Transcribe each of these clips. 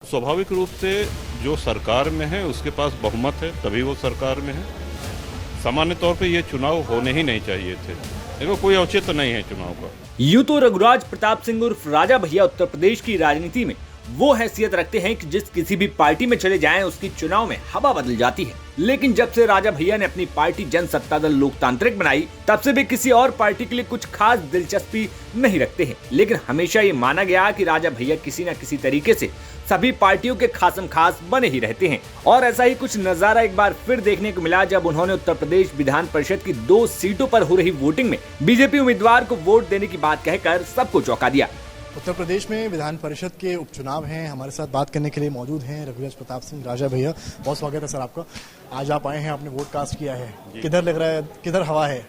स्वाभाविक रूप से जो सरकार में है उसके पास बहुमत है, तभी वो सरकार में है। सामान्य तौर पे ये चुनाव होने ही नहीं चाहिए थे। देखो, कोई औचित्य नहीं है चुनाव का। यूं तो रघुराज प्रताप सिंह उर्फ राजा भैया उत्तर प्रदेश की राजनीति में वो हैसियत रखते हैं कि जिस किसी भी पार्टी में चले जाएं उसकी चुनाव में हवा बदल जाती है। लेकिन जब से राजा भैया ने अपनी पार्टी जन सत्ता दल लोकतांत्रिक बनाई, तब से भी किसी और पार्टी के लिए कुछ खास दिलचस्पी नहीं रखते हैं। लेकिन हमेशा ये माना गया कि राजा भैया किसी न किसी तरीके से सभी पार्टियों के खासम खास बने ही रहते हैं। और ऐसा ही कुछ नजारा एक बार फिर देखने को मिला जब उन्होंने उत्तर प्रदेश विधान परिषद की 2 सीटों पर हो रही वोटिंग में बीजेपी उम्मीदवार को वोट देने की बात कहकर सबको चौंका दिया। उत्तर प्रदेश में विधान परिषद के उपचुनाव हैं। हमारे साथ बात करने के लिए मौजूद हैं रघुराज प्रताप सिंह राजा भैया। बहुत स्वागत है सर आपका। आज आप आए हैं, आपने वोट कास्ट किया है। किधर लग रहा है, किधर हवा है?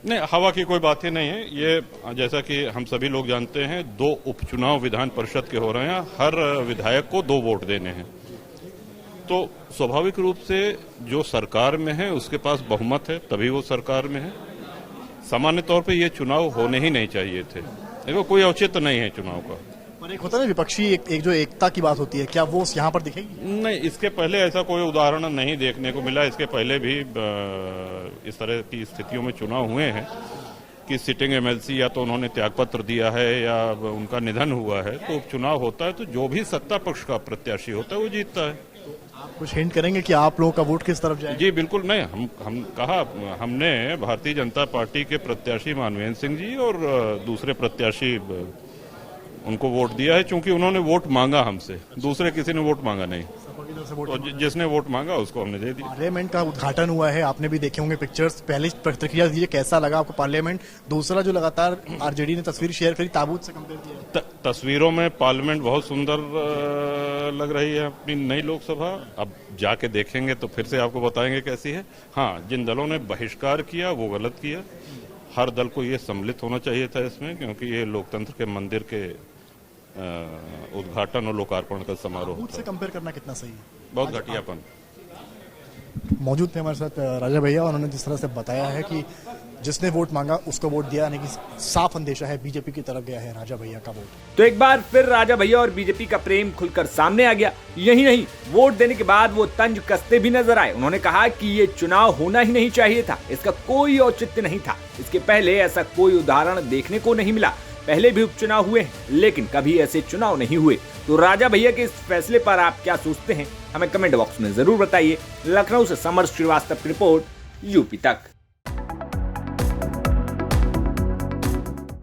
नहीं, हवा की कोई बात ही नहीं है। ये जैसा कि हम सभी लोग जानते हैं, 2 उपचुनाव विधान परिषद के हो रहे हैं। हर विधायक को 2 वोट देने हैं। तो स्वाभाविक रूप से जो सरकार में है उसके पास बहुमत है, तभी वो सरकार में है। सामान्य तौर पे ये चुनाव होने ही नहीं चाहिए थे। देखो, कोई औचित्य नहीं है चुनाव का। पर एक होता है ना विपक्षी, एक जो एकता की बात होती है, क्या वो यहाँ पर दिखेगी? नहीं, इसके पहले ऐसा कोई उदाहरण नहीं देखने को मिला। इसके पहले भी इस तरह की स्थितियों में चुनाव हुए हैं कि सिटिंग एमएलसी या तो उन्होंने त्यागपत्र दिया है या उनका निधन हुआ है। तो उपचुनाव होता है तो जो भी सत्ता पक्ष का प्रत्याशी होता है वो जीतता है। आप कुछ हिंट करेंगे कि आप लोगों का वोट किस तरफ जाएगा? जी बिल्कुल नहीं, हमने भारतीय जनता पार्टी के प्रत्याशी मानवेंद्र सिंह जी और दूसरे प्रत्याशी उनको वोट दिया है, क्योंकि उन्होंने वोट मांगा हमसे। दूसरे किसी ने वोट मांगा नहीं। तो जिसने वोट मांगा उसको हमने दे दिया। पार्लियामेंट का उद्घाटन हुआ है, आपने भी देखे होंगे पिक्चर्स। पहले प्रतिक्रिया दीजिए, कैसा लगा आपको पार्लियामेंट? दूसरा, जो लगातार आरजेडी ने तस्वीर शेयर करी, ताबूत से कंपेयर किया। तस्वीरों में पार्लियामेंट बहुत सुंदर लग रही है, अपनी नई लोकसभा। अब जाके देखेंगे तो फिर से आपको बताएंगे कैसी है। हाँ, जिन दलों ने बहिष्कार किया वो गलत किया। हर दल को ये सम्मिलित होना चाहिए था इसमें, क्योंकि ये लोकतंत्र के मंदिर के उद्घाटन और लोकार्पण का समारोह से कंपेयर करना कितना सही है? बहुत घटियापन। मौजूद थे हमारे साथ राजा भैया। उन्होंने जिस तरह से बताया है कि जिसने वोट मांगा उसको वोट दिया, यानी कि साफ अंदेशा है बीजेपी की तरफ गया है राजा भैया का वोट। तो एक बार फिर राजा भैया और बीजेपी का प्रेम खुलकर सामने आ गया। यही नहीं, वोट देने के बाद वो तंज कसते भी नजर आए। उन्होंने कहा कि ये चुनाव होना ही नहीं चाहिए था, इसका कोई औचित्य नहीं था। इसके पहले ऐसा कोई उदाहरण देखने को नहीं मिला। पहले भी उपचुनाव हुए हैं, लेकिन कभी ऐसे चुनाव नहीं हुए। तो राजा भैया के इस फैसले पर आप क्या सोचते हैं, हमें कमेंट बॉक्स में जरूर बताइए। लखनऊ से समर श्रीवास्तव की रिपोर्ट, यूपी तक।